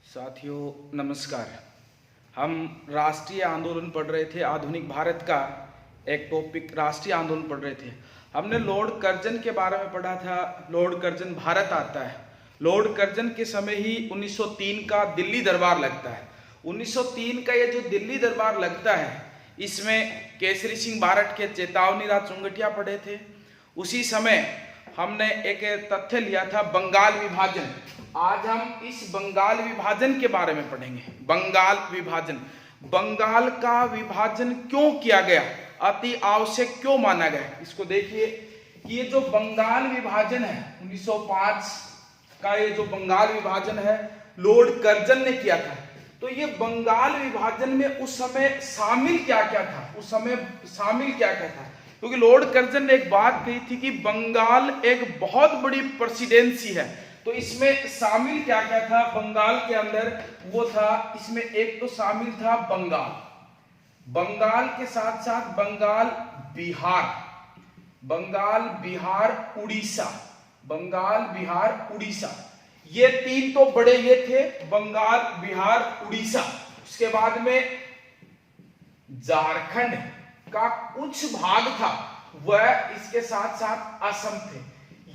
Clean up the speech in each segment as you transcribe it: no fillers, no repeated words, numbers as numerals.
साथियों नमस्कार। हम राष्ट्रीय आंदोलन पढ़ रहे थे, आधुनिक भारत का एक टॉपिक राष्ट्रीय आंदोलन पढ़ रहे थे। हमने लॉर्ड कर्जन के बारे में पढ़ा था। लॉर्ड कर्जन भारत आता है। लॉर्ड कर्जन के समय ही 1903 का दिल्ली दरबार लगता है। 1903 का ये जो दिल्ली दरबार लगता है, इसमें केसरी सिंह बारट के चेतावनी राज चुंगटिया पढ़े थे। उसी समय हमने एक तथ्य लिया था, बंगाल विभाजन। आज हम इस बंगाल विभाजन के बारे में पढ़ेंगे। बंगाल विभाजन, बंगाल का विभाजन क्यों किया गया, अति आवश्यक क्यों माना गया, इसको देखिए कि ये जो बंगाल विभाजन है 1905 का, ये जो बंगाल विभाजन है लॉर्ड कर्जन ने किया था। तो ये बंगाल विभाजन में उस समय शामिल क्या क्या था, उस समय शामिल क्या क्या था, क्योंकि लॉर्ड कर्जन ने एक बात कही थी कि बंगाल एक बहुत बड़ी प्रेसिडेंसी है। तो इसमें शामिल क्या क्या था बंगाल के अंदर, वो था, इसमें एक तो शामिल था बंगाल, बंगाल के साथ साथ बंगाल बिहार, बंगाल बिहार उड़ीसा, बंगाल बिहार उड़ीसा, ये तीन तो बड़े ये थे, बंगाल बिहार उड़ीसा। उसके बाद में झारखंड का कुछ भाग था, वह इसके साथ साथ असम थे।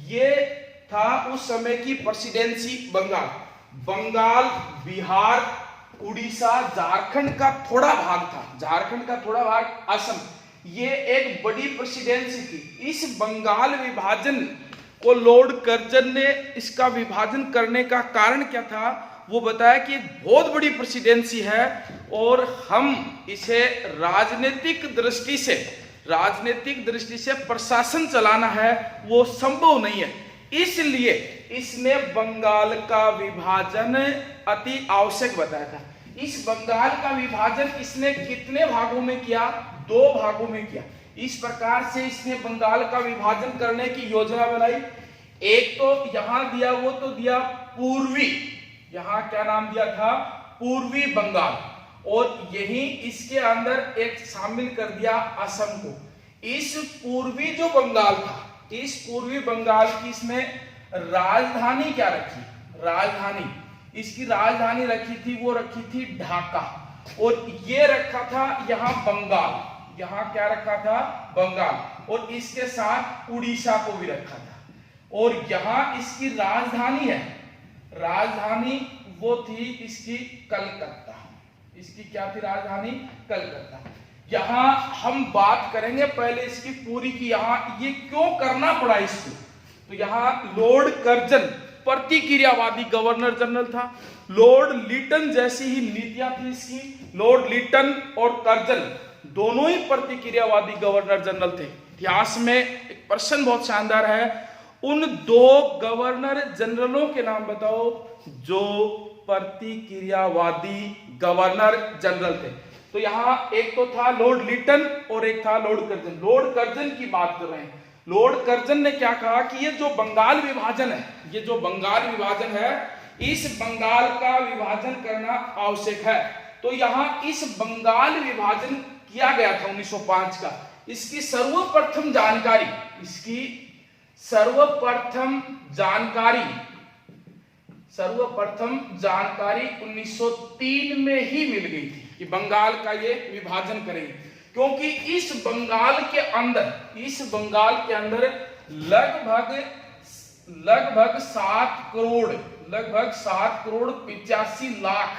ये था उस समय की प्रेसिडेंसी बंगाल। बंगाल बिहार उड़ीसा, झारखंड का थोड़ा भाग था, झारखंड का थोड़ा भाग असम, ये एक बड़ी प्रेसिडेंसी थी। इस बंगाल विभाजन को लॉर्ड कर्जन ने, इसका विभाजन करने का कारण क्या था, वो बताया कि एक बहुत बड़ी प्रेसिडेंसी है और हम इसे राजनीतिक दृष्टि से प्रशासन चलाना है, वो संभव नहीं है। इसलिए इसने बंगाल का विभाजन अति आवश्यक बताया था। इस बंगाल का विभाजन इसने कितने भागों में किया, 2 भागों में किया। इस प्रकार से इसने बंगाल का विभाजन करने की योजना बनाई। एक तो यहां दिया, वो तो दिया पूर्वी, यहां क्या नाम दिया था, पूर्वी बंगाल, और यही इसके अंदर एक शामिल कर दिया असम को। इस पूर्वी जो बंगाल था, इस पूर्वी बंगाल की इसमें राजधानी क्या रखी, राजधानी, इसकी राजधानी रखी थी, वो रखी थी ढाका, और ये रखा था यहां बंगाल, यहां क्या रखा था, बंगाल, और इसके साथ उड़ीसा को भी रखा था। और यहां इसकी राजधानी है, राजधानी वो थी इसकी कलकत्ता, इसकी क्या थी राजधानी, कलकत्ता। यहां हम बात करेंगे पहले इसकी पूरी की, यहां ये क्यों करना पड़ा इसको। तो यहां लॉर्ड कर्जन प्रतिक्रियावादी गवर्नर जनरल था। लॉर्ड लिटन जैसी ही नीतियां थी इसकी। लॉर्ड लिटन और कर्जन दोनों ही प्रतिक्रियावादी गवर्नर जनरल थे। इतिहास में एक प्रश्न बहुत शानदार है, उन 2 गवर्नर जनरलों के नाम बताओ जो प्रतिक्रियावादी गवर्नर जनरल थे। तो यहां एक तो था लॉर्ड लिटन और एक था लॉर्ड कर्जन। लॉर्ड कर्जन की बात कर रहे हैं। लॉर्ड कर्जन ने क्या कहा कि ये जो बंगाल विभाजन है, ये जो बंगाल विभाजन है, इस बंगाल का विभाजन करना आवश्यक है। तो यहां इस बंगाल विभाजन किया गया था 1905 का। इसकी सर्वप्रथम जानकारी, इसकी सर्वप्रथम जानकारी 1903 में ही मिल गई थी कि बंगाल का ये विभाजन करेंगे, क्योंकि इस बंगाल के अंदर लगभग 7 करोड़ 85 लाख,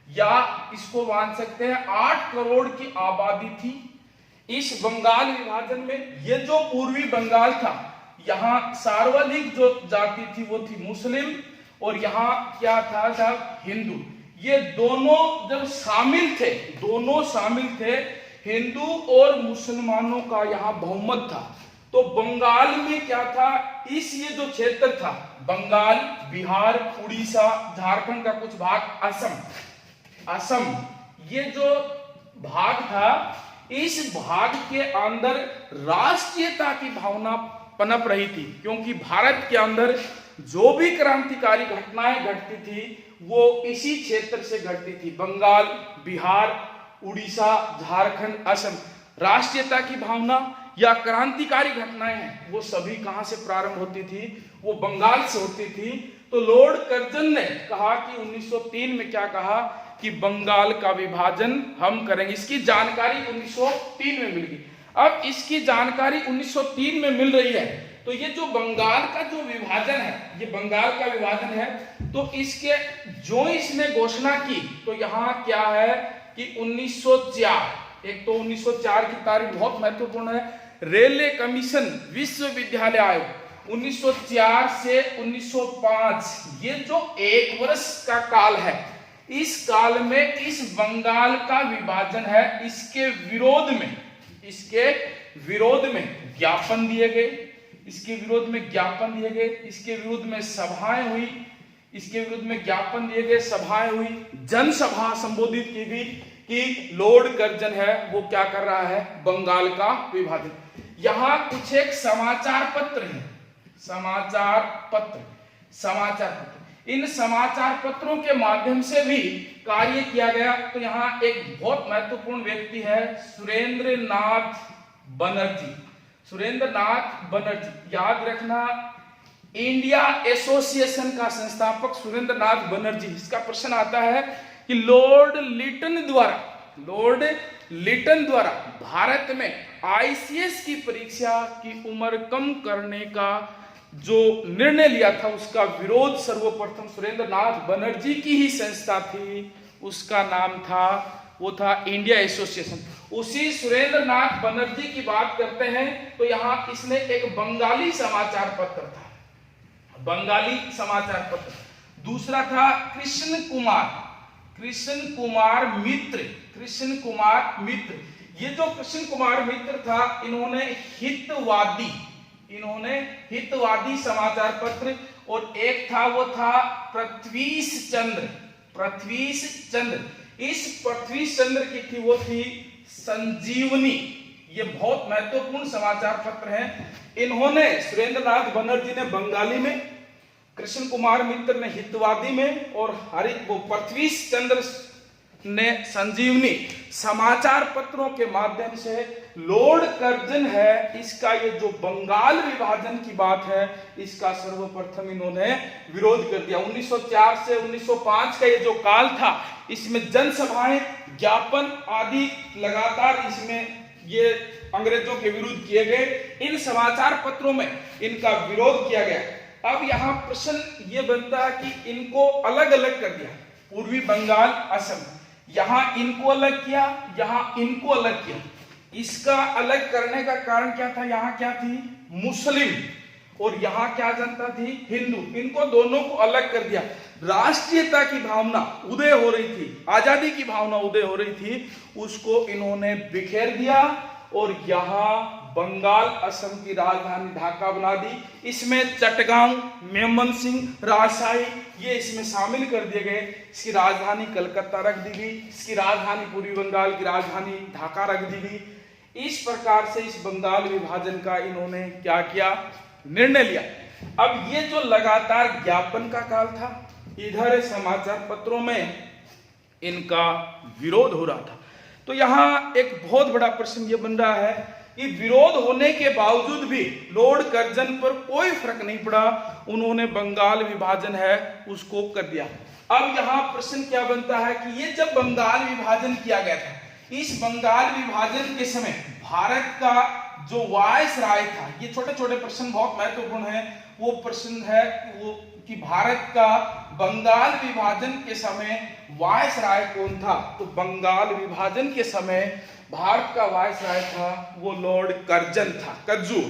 या इसको मान सकते हैं 8 करोड़ की आबादी थी इस बंगाल विभाजन में। ये जो पूर्वी बंगाल था, यहाँ सर्वाधिक जो जाति थी वो थी मुस्लिम, और यहाँ क्या था साहब, हिंदू। ये दोनों जब शामिल थे, हिंदू और मुसलमानों का यहाँ बहुमत था। तो बंगाल में क्या था, ये जो क्षेत्र था, बंगाल, बिहार, उड़ीसा, झारखंड का कुछ भाग, असम, ये जो भाग था, इस भाग के अंदर राष्ट्रीयता की भावना पनप रही थी, क्योंकि भारत के अंदर जो भी क्रांतिकारी घटनाएं घटती थी वो इसी क्षेत्र से घटती थी। बंगाल, बिहार, उड़ीसा, झारखंड, असम। राष्ट्रीयता की भावना या क्रांतिकारी घटनाएं हैं वो सभी कहां से प्रारंभ होती थी, वो बंगाल से होती थी। तो लॉर्ड कर्जन ने कहा कि 1903 में क्या कहा कि बंगाल का विभाजन हम करेंगे। इसकी जानकारी 1903 में मिल गई। अब इसकी जानकारी 1903 में मिल रही है, तो ये जो बंगाल का जो विभाजन है, ये बंगाल का विभाजन है, तो इसके जो इसने घोषणा की, तो यहाँ क्या है कि 1904, एक तो 1904 की तारीख बहुत महत्वपूर्ण है, रेलवे कमीशन विश्वविद्यालय आयोग 1904 से 1905, ये जो 1 वर्ष का काल है, इस काल में इस बंगाल का विभाजन है, इसके विरोध में ज्ञापन दिए गए, इसके विरोध में ज्ञापन दिए गए, इसके विरोध में सभाएं हुई, इसके विरोध में ज्ञापन दिए गए, सभाएं हुई, जनसभा संबोधित की गई कि लॉर्ड कर्जन है वो क्या कर रहा है, बंगाल का विभाजन। यहां कुछ एक समाचार पत्र है, समाचार पत्र, इन समाचार पत्रों के माध्यम से भी कार्य किया गया। तो यहाँ एक बहुत महत्वपूर्ण व्यक्ति है सुरेंद्र नाथ बनर्जी, याद रखना, इंडिया एसोसिएशन का संस्थापक सुरेंद्र नाथ बनर्जी। इसका प्रश्न आता है कि लॉर्ड लिटन द्वारा भारत में आईसीएस की परीक्षा की उम्र कम करने का जो निर्णय लिया था, उसका विरोध सर्वप्रथम सुरेंद्र नाथ बनर्जी की ही संस्था थी, उसका नाम था, वो था इंडिया एसोसिएशन। उसी सुरेंद्र नाथ बनर्जी की बात करते हैं, तो यहाँ इसने एक बंगाली समाचार पत्र था, दूसरा था कृष्ण कुमार मित्र। ये जो कृष्ण कुमार मित्र था, इन्होंने हितवादी समाचार पत्र, और एक था वो था पृथ्वीश चंद्र। इस पृथ्वीश चंद्र की थी वो थी संजीवनी। ये बहुत महत्वपूर्ण समाचार पत्र हैं। इन्होंने सुरेंद्र नाथ बनर्जी ने बंगाली में, कृष्ण कुमार मित्र ने हितवादी में, और पृथ्वीश चंद्र ने संजीवनी समाचार पत्रों के माध्यम से लॉर्ड कर्जन है, इसका ये जो बंगाल विभाजन की बात है, इसका सर्वप्रथम इन्होंने विरोध कर दिया। 1904 से 1905 का ये जो काल था, इसमें जनसभाएं, ज्ञापन आदि लगातार इसमें ये अंग्रेजों के विरुद्ध किए गए। इन समाचार पत्रों में इनका विरोध किया गया। अब यहाँ प्रश्न ये बनता है कि इनको अलग अलग कर दिया, पूर्वी बंगाल, असम, यहां इनको अलग किया, यहां इनको अलग किया। इसका अलग करने का कारण क्या था, यहां क्या थी, मुस्लिम, और यहां क्या जनता थी, हिंदू। इनको दोनों को अलग कर दिया। राष्ट्रीयता की भावना उदय हो रही थी, आजादी की भावना उदय हो रही थी, उसको इन्होंने बिखेर दिया, और यहां बंगाल, असम की राजधानी ढाका बना दी। इसमें चटगांव, मेमन सिंह, राजशाही ये इसमें शामिल कर दिए गए। इसकी राजधानी कलकत्ता रख दी गई, इसकी राजधानी पूर्वी बंगाल की राजधानी ढाका रख दी गई। इस प्रकार से इस बंगाल विभाजन का इन्होंने क्या किया, निर्णय लिया। अब ये जो लगातार ज्ञापन का काल था, इधर समाचार पत्रों में इनका विरोध हो रहा था। तो यहाँ एक बहुत बड़ा प्रश्न ये बन रहा है कि विरोध होने के बावजूद भी लॉर्ड कर्जन पर कोई फर्क नहीं पड़ा, उन्होंने बंगाल विभाजन है उसको कर दिया। अब यहाँ प्रश्न क्या बनता है कि ये जब बंगाल विभाजन किया गया था, इस बंगाल विभाजन के समय भारत का जो वायसराय था, ये छोटे छोटे प्रश्न बहुत महत्वपूर्ण है, वो प्रश्न है वो कि भारत का बंगाल विभाजन के समय वायसराय कौन था। तो बंगाल विभाजन के समय भारत का वायसराय था वो लॉर्ड कर्जन था,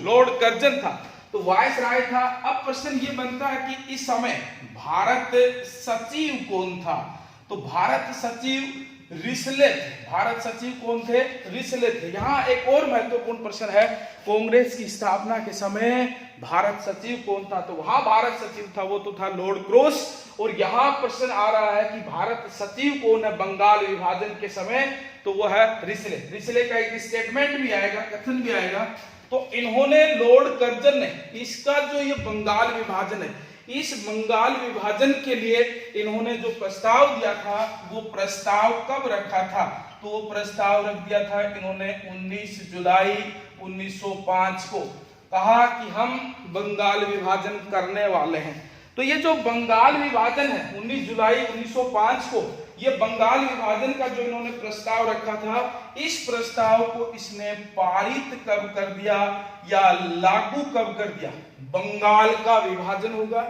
लॉर्ड कर्जन था, तो वायसराय था। अब प्रश्न ये बनता है कि इस समय भारत सचिव कौन था। तो भारत सचिव रिसले थे। भारत सचिव कौन थे, रिसले थे। यहाँ एक और महत्वपूर्ण प्रश्न है, कांग्रेस की स्थापना के समय भारत सचिव कौन था। तो वहां भारत सचिव था वो तो था लॉर्ड क्रॉस, और यहाँ प्रश्न आ रहा है कि भारत सचिव कौन है बंगाल विभाजन के समय, तो वो है रिसले। रिसले का एक स्टेटमेंट भी आएगा, कथन भी आएगा। तो इन्होंने लॉर्ड कर्जन ने इसका जो ये बंगाल विभाजन है, इस बंगाल विभाजन के लिए इन्होंने जो प्रस्ताव दिया था, वो प्रस्ताव कब रखा था। तो वो प्रस्ताव रख दिया था इन्होंने 19 जुलाई 1905 को, कहा कि हम बंगाल विभाजन करने वाले हैं। तो ये जो बंगाल विभाजन है 19 जुलाई 1905 को, ये बंगाल विभाजन का जो इन्होंने प्रस्ताव रखा था, इस प्रस्ताव को इसने पारित कब कर दिया या लागू कब कर दिया? बंगाल का विभाजन होगा,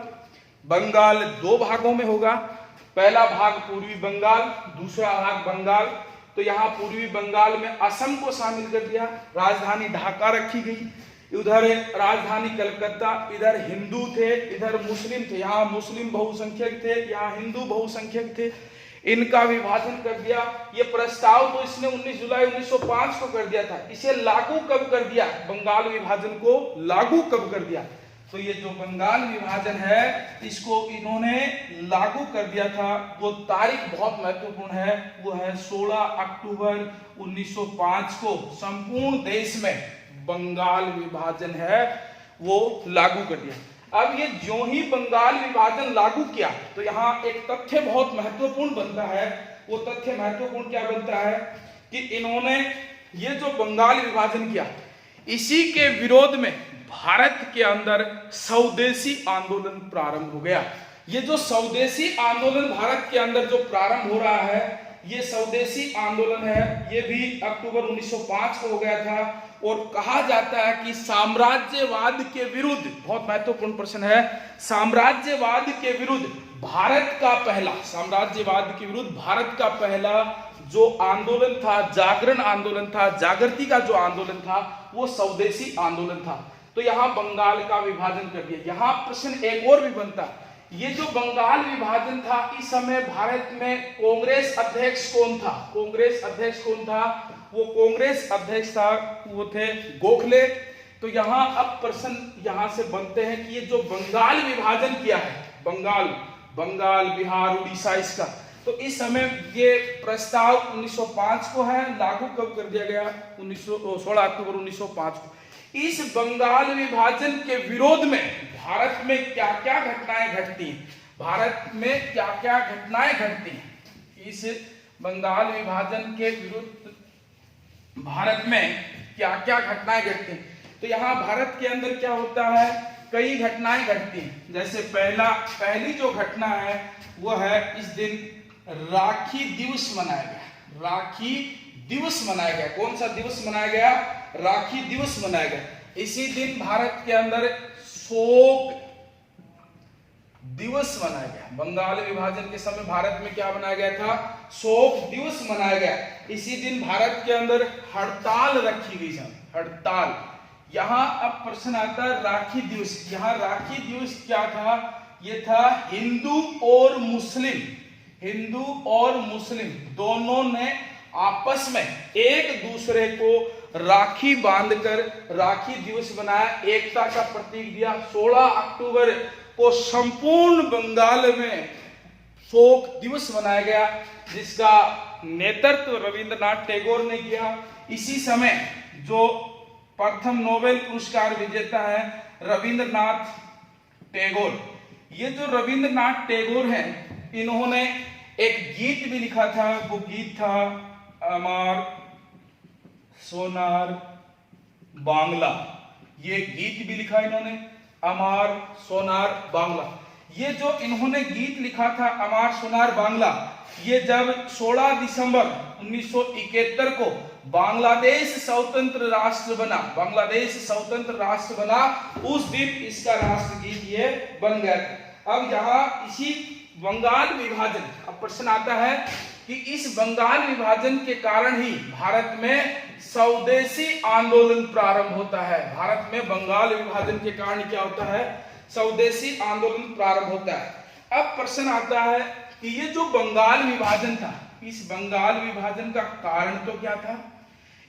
बंगाल दो भागों में होगा, पहला भाग पूर्वी बंगाल, दूसरा भाग बंगाल। तो यहाँ पूर्वी बंगाल में असम को शामिल कर दिया, राजधानी ढाका रखी गई, उधर राजधानी कलकत्ता, इधर हिंदू थे इधर मुस्लिम थे, यहाँ मुस्लिम बहुसंख्यक थे यहाँ हिंदू बहुसंख्यक थे, इनका विभाजन कर दिया। ये प्रस्ताव तो इसने 19 जुलाई 1905 को कर दिया था, इसे लागू कब कर दिया? बंगाल विभाजन को लागू कब कर दिया? तो ये जो बंगाल विभाजन है इसको इन्होंने लागू कर दिया था, वो तारीख बहुत महत्वपूर्ण है, वो है 16 अक्टूबर 1905 को संपूर्ण देश में बंगाल विभाजन है वो लागू कर दिया। अब ये जो ही बंगाल विभाजन लागू किया तो यहाँ एक तथ्य बहुत महत्वपूर्ण बनता है। वो तथ्य महत्वपूर्ण क्या बनता है कि इन्होंने ये जो बंगाल विभाजन किया, इसी के विरोध में भारत के अंदर स्वदेशी आंदोलन प्रारंभ हो गया। ये जो स्वदेशी आंदोलन भारत के अंदर जो प्रारंभ हो रहा है, ये स्वदेशी आंदोलन है, ये भी अक्टूबर 1905 को हो गया था। और कहा जाता है कि साम्राज्यवाद के विरुद्ध, बहुत महत्वपूर्ण प्रश्न है, साम्राज्यवाद के विरुद्ध भारत का पहला, साम्राज्यवाद के विरुद्ध भारत का पहला जो आंदोलन था, जागरण आंदोलन था, जागृति का जो आंदोलन था, वो स्वदेशी आंदोलन था। तो यहाँ बंगाल का विभाजन कर दिया। यहाँ प्रश्न एक और भी बनता, ये जो बंगाल विभाजन था, इस समय भारत में कांग्रेस अध्यक्ष कौन था? कांग्रेस अध्यक्ष कौन था? वो कांग्रेस अध्यक्ष था, वो थे गोखले। तो यहाँ अब प्रश्न यहाँ से बनते हैं कि ये जो बंगाल विभाजन किया है, बंगाल बिहार उड़ीसा इसका, तो इस समय ये प्रस्ताव 1905 को है, लागू कब कर दिया गया? 16 अक्टूबर 1905 को। इस बंगाल विभाजन के विरोध में भारत में क्या क्या घटनाएं घटती हैं? भारत में क्या क्या घटनाएं घटती हैं? इस बंगाल विभाजन के विरुद्ध भारत में क्या क्या घटनाएं घटती हैं? तो यहाँ भारत के अंदर क्या होता है, कई घटनाएं घटती हैं। जैसे पहली जो घटना है वो है इस दिन राखी दिवस मनाया गया। राखी दिवस मनाया गया। कौन सा दिवस मनाया गया? राखी दिवस मनाया गया। इसी दिन भारत के अंदर शोक दिवस मनाया गया। बंगाल विभाजन के समय भारत में क्या मनाया गया था? शोक दिवस मनाया गया। इसी दिन भारत के अंदर हड़ताल रखी गई थी, हड़ताल। यहाँ अब प्रश्न आता है राखी दिवस। यहाँ राखी दिवस क्या था? ये था हिंदू और मुस्लिम दोनों ने आपस में एक दूसरे को राखी बांधकर राखी दिवस बनाया, एकता का प्रतीक दिया। 16 अक्टूबर को संपूर्ण बंगाल में शोक दिवस मनाया गया, जिसका नेतृत्व रविंद्रनाथ टैगोर ने किया। इसी समय जो प्रथम नोबेल पुरस्कार विजेता है रविंद्रनाथ टैगोर, ये जो रविंद्रनाथ टैगोर हैं, इन्होंने एक गीत भी लिखा था। वो गीत था अमर सोनार बांग्ला। ये गीत भी लिखा इन्होंने, अमर सोनार बांग्ला। ये जो इन्होंने गीत लिखा था अमर सोनार बांग्ला, ये जब 16 दिसंबर 1971 को बांग्लादेश स्वतंत्र राष्ट्र बना, उस दिन इसका राष्ट्रगीत ये बन गया था। अब यहाँ इसी बंगाल विभाजन, अब प्रश्न आता है कि इस बंगाल विभाजन के कारण ही भारत में स्वदेशी आंदोलन प्रारंभ होता है। भारत में बंगाल विभाजन के कारण क्या होता है? स्वदेशी आंदोलन प्रारंभ होता है। अब प्रश्न आता है कि ये जो बंगाल विभाजन था, इस बंगाल विभाजन का कारण तो क्या था?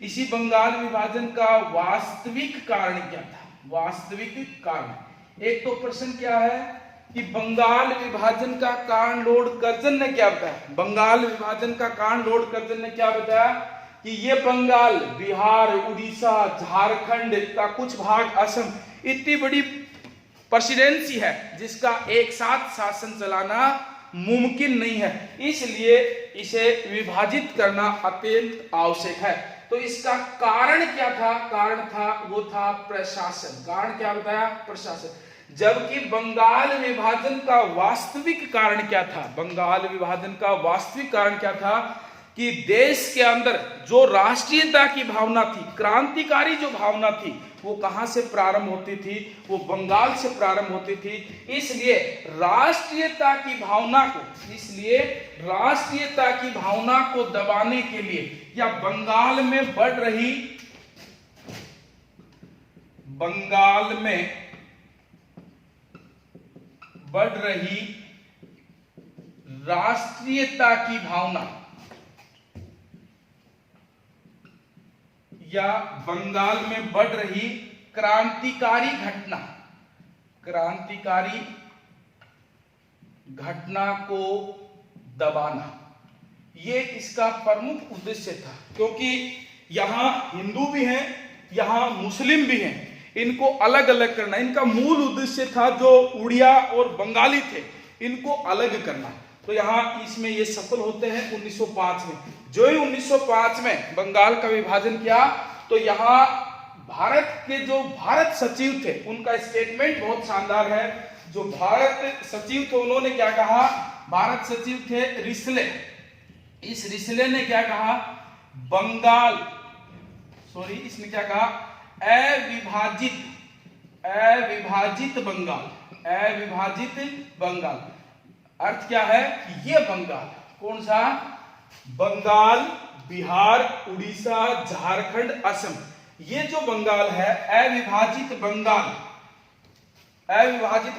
इसी बंगाल विभाजन का वास्तविक कारण क्या था? वास्तविक कारण एक तो प्रश्न क्या है कि बंगाल विभाजन का कारण लॉर्ड कर्जन ने क्या बताया? बंगाल विभाजन का कारण लॉर्ड कर्जन ने क्या बताया कि ये बंगाल, बिहार, उड़ीसा, झारखंड का कुछ भाग, असम, इतनी बड़ी प्रेसिडेंसी है जिसका एक साथ शासन चलाना मुमकिन नहीं है, इसलिए इसे विभाजित करना अत्यंत आवश्यक है। तो तो इसका कारण क्या था? कारण था वो था प्रशासन। कारण क्या बताया? प्रशासन। जबकि बंगाल विभाजन का वास्तविक कारण क्या था? बंगाल विभाजन का वास्तविक कारण क्या था कि देश के अंदर जो राष्ट्रीयता की भावना थी, क्रांतिकारी जो भावना थी, वो कहां से प्रारंभ होती थी? वो बंगाल से प्रारंभ होती थी। इसलिए राष्ट्रीयता की भावना को दबाने के लिए या बंगाल में बढ़ रही राष्ट्रीयता की भावना या बंगाल में बढ़ रही क्रांतिकारी घटना को दबाना, ये इसका प्रमुख उद्देश्य था। क्योंकि यहां हिंदू भी हैं, यहां मुस्लिम भी हैं, इनको अलग अलग करना इनका मूल उद्देश्य था। जो उड़िया और बंगाली थे, इनको अलग करना। तो यहां इसमें ये सफल होते हैं 1905 में। जो ही 1905 में बंगाल का विभाजन किया, तो यहां भारत सचिव थे, उनका स्टेटमेंट बहुत शानदार है। जो भारत सचिव थे, उन्होंने क्या कहा? भारत सचिव थे रिसले। इस रिसले ने क्या कहा? इसने क्या कहा? अविभाजित बंगाल। अर्थ क्या है कि ये बंगाल, कौन सा? बंगाल, बिहार, उड़ीसा, झारखंड, असम, ये जो बंगाल है अविभाजित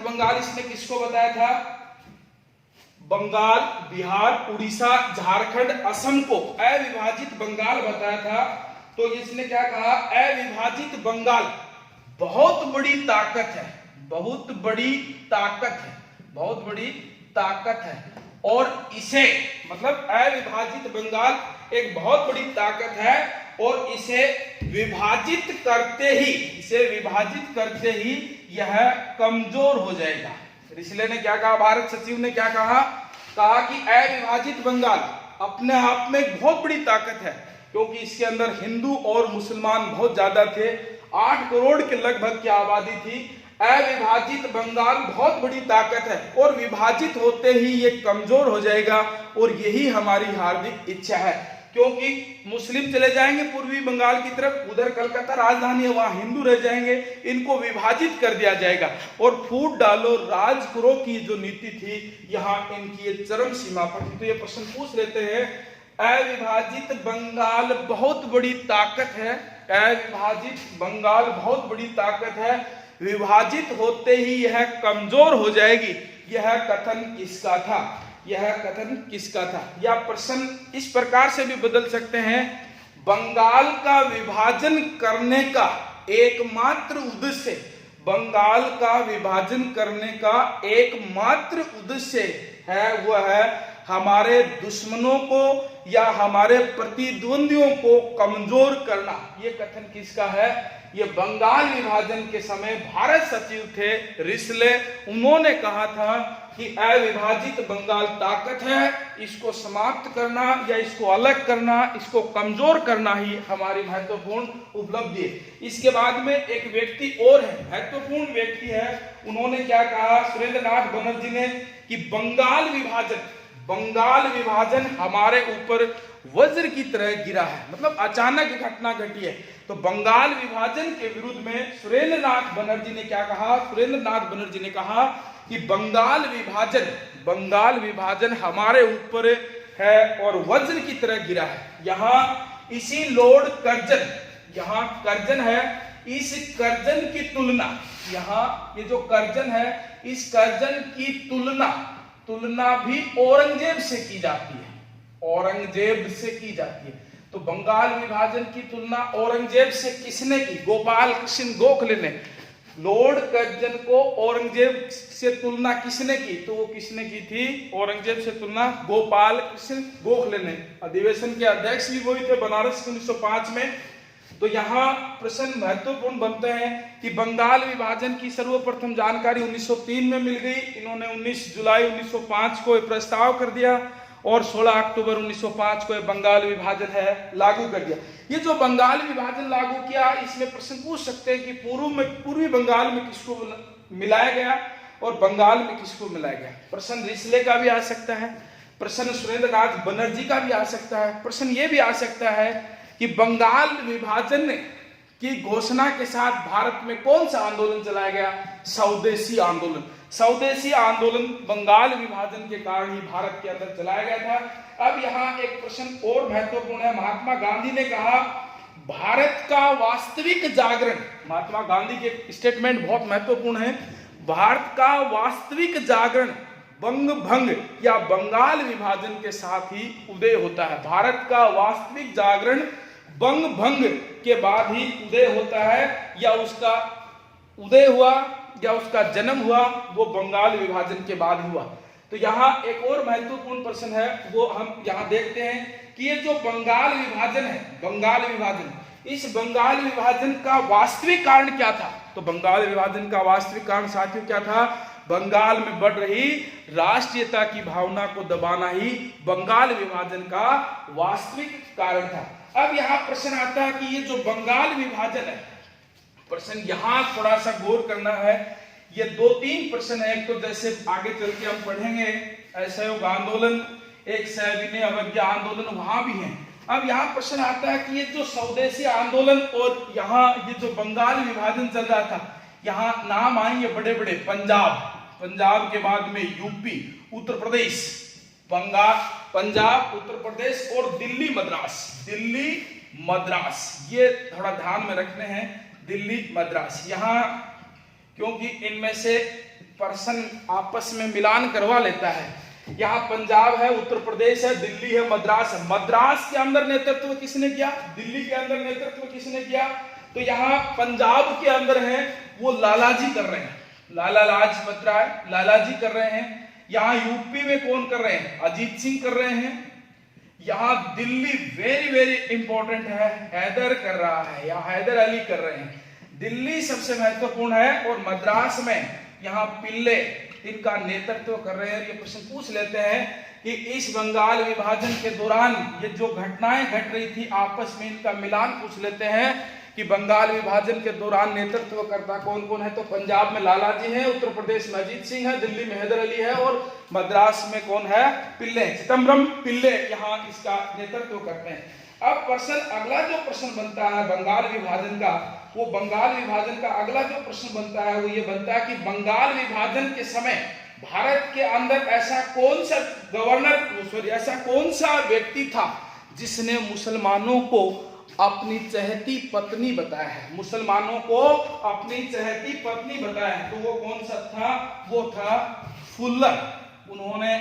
बंगाल, इसने किसको बताया था? बंगाल, बिहार, उड़ीसा, झारखंड, असम को अविभाजित बंगाल बताया था। तो इसने क्या कहा? अविभाजित बंगाल बहुत बड़ी ताकत है और इसे, मतलब अविभाजित बंगाल एक बहुत बड़ी ताकत है और इसे विभाजित करते ही यह कमजोर हो जाएगा। रिसले ने क्या कहा? भारत सचिव ने क्या कहा कि अविभाजित बंगाल अपने आप में एक बहुत बड़ी ताकत है, क्योंकि इसके अंदर हिंदू और मुसलमान बहुत ज्यादा थे, 8 करोड़ के लगभग की आबादी थी। अविभाजित बंगाल बहुत बड़ी ताकत है और विभाजित होते ही ये कमजोर हो जाएगा, और यही हमारी हार्दिक इच्छा है। क्योंकि मुस्लिम चले जाएंगे पूर्वी बंगाल की तरफ, उधर कलकत्ता राजधानी है, वहां हिंदू रह जाएंगे, इनको विभाजित कर दिया जाएगा और फूट डालो राज करो की जो नीति थी, यहाँ इनकी ये चरम सीमा पर थी। तो ये प्रश्न पूछ लेते हैं, अविभाजित बंगाल बहुत बड़ी ताकत है, विभाजित होते ही यह कमजोर हो जाएगी, यह कथन किसका था? या प्रश्न इस प्रकार से भी बदल सकते हैं, बंगाल का विभाजन करने का एकमात्र उद्देश्य है, वह है हमारे दुश्मनों को या हमारे प्रतिद्वंदियों को कमजोर करना। ये कथन किसका है? ये बंगाल विभाजन के समय भारत सचिव थे रिसले, उन्होंने कहा था कि अविभाजित बंगाल ताकत है, इसको समाप्त करना या इसको अलग करना, इसको कमजोर करना ही हमारी महत्वपूर्ण उपलब्धि है। इसके बाद में एक व्यक्ति और है, महत्वपूर्ण व्यक्ति है, उन्होंने क्या कहा? सुरेंद्र नाथ बनर्जी ने, कि बंगाल विभाजन हमारे ऊपर वज्र की तरह गिरा है, मतलब अचानक घटना घटी है। तो बंगाल विभाजन के विरुद्ध में सुरेंद्र नाथ बनर्जी ने क्या कहा? सुरेंद्र नाथ बनर्जी ने कहा कि बंगाल विभाजन हमारे ऊपर है और वज्र की तरह गिरा है। यहाँ इसी लॉर्ड कर्जन, यहाँ कर्जन है, इस कर्जन की तुलना, यहाँ ये जो कर्जन है, इस कर्जन की तुलना भी औरंगजेब से की जाती है। तो बंगाल विभाजन की तुलना औरंगजेब से किसने की? गोपाल कृष्ण गोखले ने। लॉर्ड कर्जन को औरंगजेब से तुलना किसने की? तो वो किसने की थी? औरंगजेब से तुलना गोपाल कृष्ण गोखले ने। अधिवेशन के अध्यक्ष भी वही थे बनारस 1905 में। तो यहाँ प्रश्न महत्वपूर्ण बनते हैं कि बंगाल विभाजन की सर्वप्रथम जानकारी 1903 में मिल गई। इन्होंने 19 जुलाई 1905 को प्रस्ताव कर दिया और 16 अक्टूबर 1905 को बंगाल विभाजन है लागू कर दिया। ये जो बंगाल विभाजन लागू किया, इसमें प्रश्न पूछ सकते हैं कि पूर्वी बंगाल में किसको मिलाया गया और बंगाल में किसको मिलाया गया। प्रश्न रिसले का भी आ सकता है, प्रश्न सुरेंद्रनाथ बनर्जी का भी आ सकता है, प्रश्न ये भी आ सकता है कि बंगाल विभाजन की घोषणा के साथ भारत में कौन सा आंदोलन चलाया गया, स्वदेशी आंदोलन। स्वदेशी आंदोलन बंगाल विभाजन के कारण ही भारत के अंदर चलाया गया था। अब यहाँ एक प्रश्न और महत्वपूर्ण है। महात्मा गांधी ने कहा भारत का वास्तविक जागरण, महात्मा गांधी के स्टेटमेंट बहुत महत्वपूर्ण है, भारत का वास्तविक जागरण बंग भंग या बंगाल विभाजन के साथ ही उदय होता है। भारत का वास्तविक जागरण बंग भंग के बाद ही उदय होता है, या उसका उदय हुआ या उसका जन्म हुआ वो बंगाल विभाजन के बाद हुआ। तो यहाँ एक और महत्वपूर्ण प्रश्न है, वो हम यहाँ देखते हैं कि ये जो बंगाल विभाजन है, बंगाल विभाजन, इस बंगाल विभाजन का वास्तविक कारण क्या था। तो बंगाल विभाजन का वास्तविक कारण साथियों क्या था, बंगाल में बढ़ रही राष्ट्रीयता की भावना को दबाना ही बंगाल विभाजन का वास्तविक कारण था। अब यहाँ प्रश्न आता है कि ये जो बंगाल विभाजन है, प्रश्न यहाँ थोड़ा सा गौर करना है। ये 2-3 प्रश्न है। एक तो जैसे आगे चल के हम पढ़ेंगे असहयोग आंदोलन, एक सविनय अवज्ञा आंदोलन वहां भी है। अब यहाँ प्रश्न आता है कि ये जो स्वदेशी आंदोलन और यहाँ ये जो बंगाल विभाजन चल रहा था, यहाँ नाम आएंगे बड़े बड़े, पंजाब के बाद में यूपी, उत्तर प्रदेश, बंगाल, पंजाब, उत्तर प्रदेश और दिल्ली मद्रास, ये थोड़ा ध्यान में रखने हैं, दिल्ली मद्रास। यहाँ क्योंकि इनमें से पर्सन आपस में मिलान करवा लेता है। यहाँ पंजाब है, उत्तर प्रदेश है, दिल्ली है, मद्रास है। मद्रास के अंदर नेतृत्व किसने किया, दिल्ली के अंदर नेतृत्व किसने किया। तो यहाँ पंजाब के अंदर है वो लालाजी कर रहे हैं, लाला लाजपत राय लालाजी कर रहे हैं। यहाँ यूपी में कौन कर रहे हैं, अजीत सिंह कर रहे हैं। यहाँ दिल्ली वेरी वेरी इंपॉर्टेंट है, हैदर कर रहा है या हैदर अली कर रहे हैं। दिल्ली सबसे महत्वपूर्ण है और मद्रास में यहाँ पिल्ले इनका नेतृत्व कर रहे हैं। ये प्रश्न पूछ लेते हैं कि इस बंगाल विभाजन के दौरान ये जो घटनाएं घट रही थी आपस में इनका मिलान पूछ लेते हैं कि बंगाल विभाजन के दौरान नेतृत्व करता कौन कौन है। तो पंजाब में लालाजी है, उत्तर प्रदेश में अजीत सिंह है, दिल्ली में हैदर अली है और मद्रास में कौन है, पिल्ले, चिदम्बरम पिल्ले यहाँ इसका नेतृत्व करते हैं। अब प्रश्न अगला जो प्रश्न बनता है बंगाल विभाजन का, वो बंगाल विभाजन का अगला जो प्रश्न बनता है वो ये बनता है कि बंगाल विभाजन के समय भारत के अंदर ऐसा कौन सा गवर्नर, ऐसा कौन सा व्यक्ति था जिसने मुसलमानों को अपनी चहेती पत्नी बताया है, मुसलमानों को अपनी चहेती पत्नी बताया है। तो वो कौन सा था, वो था फुल्लर। उन्होंने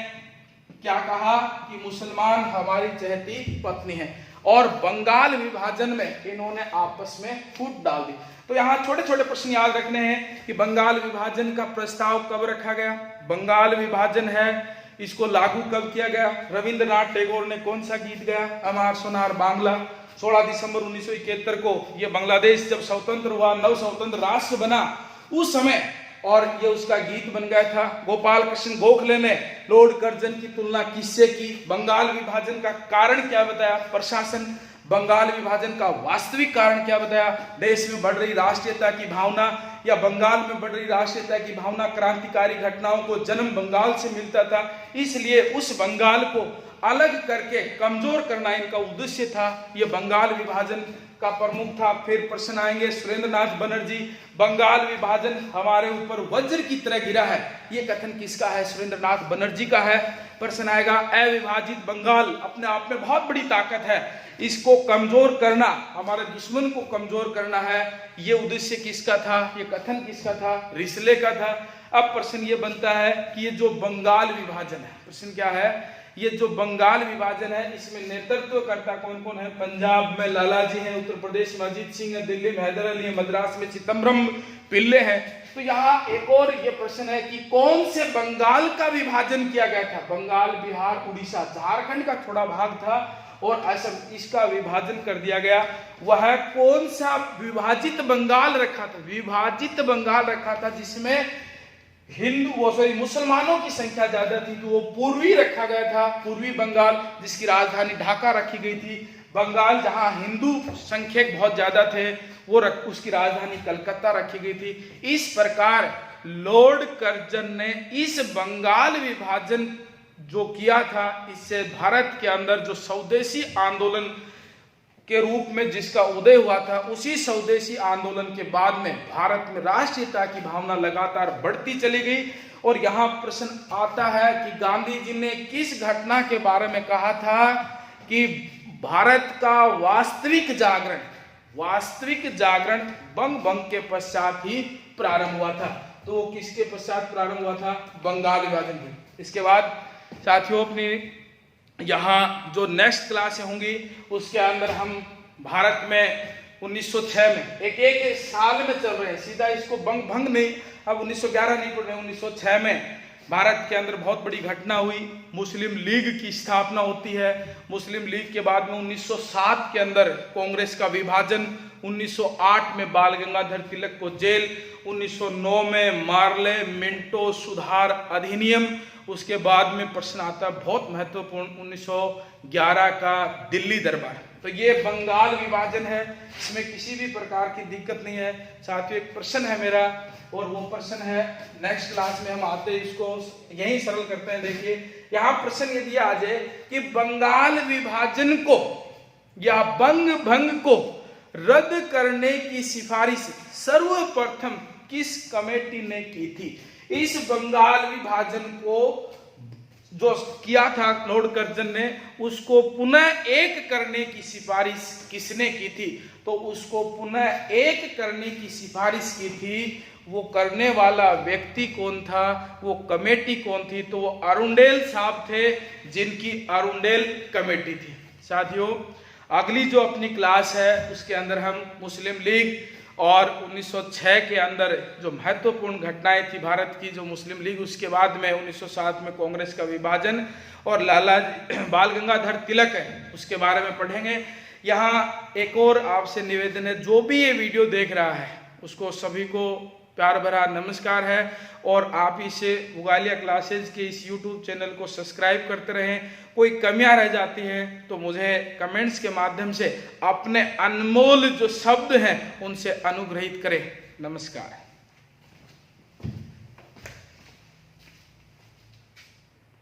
क्या कहा कि मुसलमान हमारी चहेती पत्नी है और बंगाल विभाजन में इन्होंने आपस में फूट डाल दी। तो यहाँ छोटे छोटे प्रश्न याद रखने हैं कि बंगाल विभाजन का प्रस्ताव कब रखा गया, बंगाल विभाजन है इसको लागू कब किया गया, रविंद्रनाथ टैगोर ने कौन सा गीत गाया, अमार सोनार बांग्ला। 16 दिसंबर 1971 को ये बांग्लादेश जब स्वतंत्र हुआ, नव स्वतंत्र राष्ट्र बना उस समय, और ये उसका गीत बन गया था। गोपाल कृष्ण गोखले ने लॉर्ड कर्जन की तुलना किससे की, बंगाल विभाजन का कारण क्या बताया, प्रशासन, बंगाल विभाजन का वास्तविक कारण क्या बताया, देश में बढ़ रही राष्ट्रीयता की भावना या बंगाल में बढ़ रही राष्ट्रीयता की भावना, क्रांतिकारी घटनाओं को जन्म बंगाल से मिलता था, इसलिए उस बंगाल को अलग करके कमजोर करना इनका उद्देश्य था। ये बंगाल विभाजन का प्रमुख था। फिर प्रश्न आएंगे सुरेंद्रनाथ बनर्जी, बंगाल विभाजन हमारे ऊपर वज्र की तरह गिरा है, ये कथन किसका है, सुरेंद्रनाथ बनर्जी का है। प्रश्न आएगा अविभाजित बंगाल अपने आप में बहुत बड़ी ताकत है, इसको कमजोर करना, हमारे दुश्मन को कमजोर करना है, ये उद्देश्य किसका था, ये कथन किसका था, रिसले का था। अब प्रश्न ये बनता है कि ये जो बंगाल विभाजन है, प्रश्न क्या है, ये जो बंगाल विभाजन है इसमें नेतृत्व करता कौन कौन है, पंजाब में लालाजी हैं, उत्तर प्रदेश में अजीत सिंह है, दिल्ली में हैदर अली है, मद्रास में चिदम्बरम पिल्ले हैं। तो यहाँ एक और ये प्रश्न है कि कौन से बंगाल का विभाजन किया गया था, बंगाल, बिहार, उड़ीसा, झारखंड का थोड़ा भाग था और ऐसा इसका विभाजन कर दिया गया। वह कौन सा विभाजित बंगाल रखा था, विभाजित बंगाल रखा था जिसमें मुसलमानों की संख्या ज्यादा थी, तो वो पूर्वी रखा गया था, पूर्वी बंगाल, जिसकी राजधानी ढाका रखी गई थी। बंगाल जहां हिंदू संख्यक बहुत ज्यादा थे, उसकी राजधानी कलकत्ता रखी गई थी। इस प्रकार लॉर्ड कर्जन ने इस बंगाल विभाजन जो किया था, इससे भारत के अंदर जो स्वदेशी आंदोलन के रूप में जिसका उदय हुआ था, उसी स्वदेशी आंदोलन के बाद में भारत में राष्ट्रीयता की भावना लगातार बढ़ती चली गई। और यहाँ प्रश्न आता है कि गांधी जी ने किस घटना के बारे में कहा था कि भारत का वास्तविक जागरण बंग भंग के पश्चात ही प्रारंभ हुआ था। तो वो किसके पश्चात प्रारंभ हुआ था? बंगाल विभाजन के। इसके बाद साथियों, अपनी यहाँ जो नेक्स्ट क्लास होंगी उसके अंदर हम भारत में 1906 में एक साल में चल रहे हैं, सीधा इसको भंग नहीं, अब 1911 नहीं पढ़ रहे, 1906 में भारत के अंदर बहुत बड़ी घटना हुई। मुस्लिम लीग की स्थापना होती है। मुस्लिम लीग के बाद में 1907 के अंदर कांग्रेस का विभाजन, 1908 में बाल गंगाधर तिलक को जेल, 1909 में मार्ले मिंटो सुधार अधिनियम। उसके बाद में प्रश्न आता है बहुत महत्वपूर्ण, 1911 का दिल्ली दरबार। तो ये बंगाल विभाजन है, इसमें किसी भी प्रकार की दिक्कत नहीं है। साथियों, एक प्रश्न है मेरा, और वो प्रश्न है नेक्स्ट क्लास में हम आते हैं इसको यही सरल करते हैं। देखिए यहाँ प्रश्न ये दिया आ जाए कि बंगाल विभाजन को या बंग भंग को रद्द करने की सिफारिश सर्वप्रथम किस कमेटी ने की थी? इस बंगाल विभाजन को जो किया था लॉर्ड कर्जन ने, उसको पुनः एक करने की सिफारिश किसने की थी? तो उसको पुनः एक करने की सिफारिश की थी। वो करने वाला व्यक्ति कौन था, वो कमेटी कौन थी? तो वो अरुंडेल साहब थे, जिनकी अरुंडेल कमेटी थी। साथियों, अगली जो अपनी क्लास है उसके अंदर हम मुस्लिम लीग और 1906 के अंदर जो महत्वपूर्ण घटनाएं थी भारत की, जो मुस्लिम लीग, उसके बाद में 1907 में कांग्रेस का विभाजन और लाला बाल गंगाधर तिलक है, उसके बारे में पढ़ेंगे। यहाँ एक और आपसे निवेदन है, जो भी ये वीडियो देख रहा है उसको सभी को प्यार भरा नमस्कार है, और आप इसे मुगालिया क्लासेज के इस YouTube चैनल को सब्सक्राइब करते रहें। कोई कमियां रह जाती हैं तो मुझे कमेंट्स के माध्यम से अपने अनमोल जो शब्द हैं उनसे अनुग्रहित करें। नमस्कार।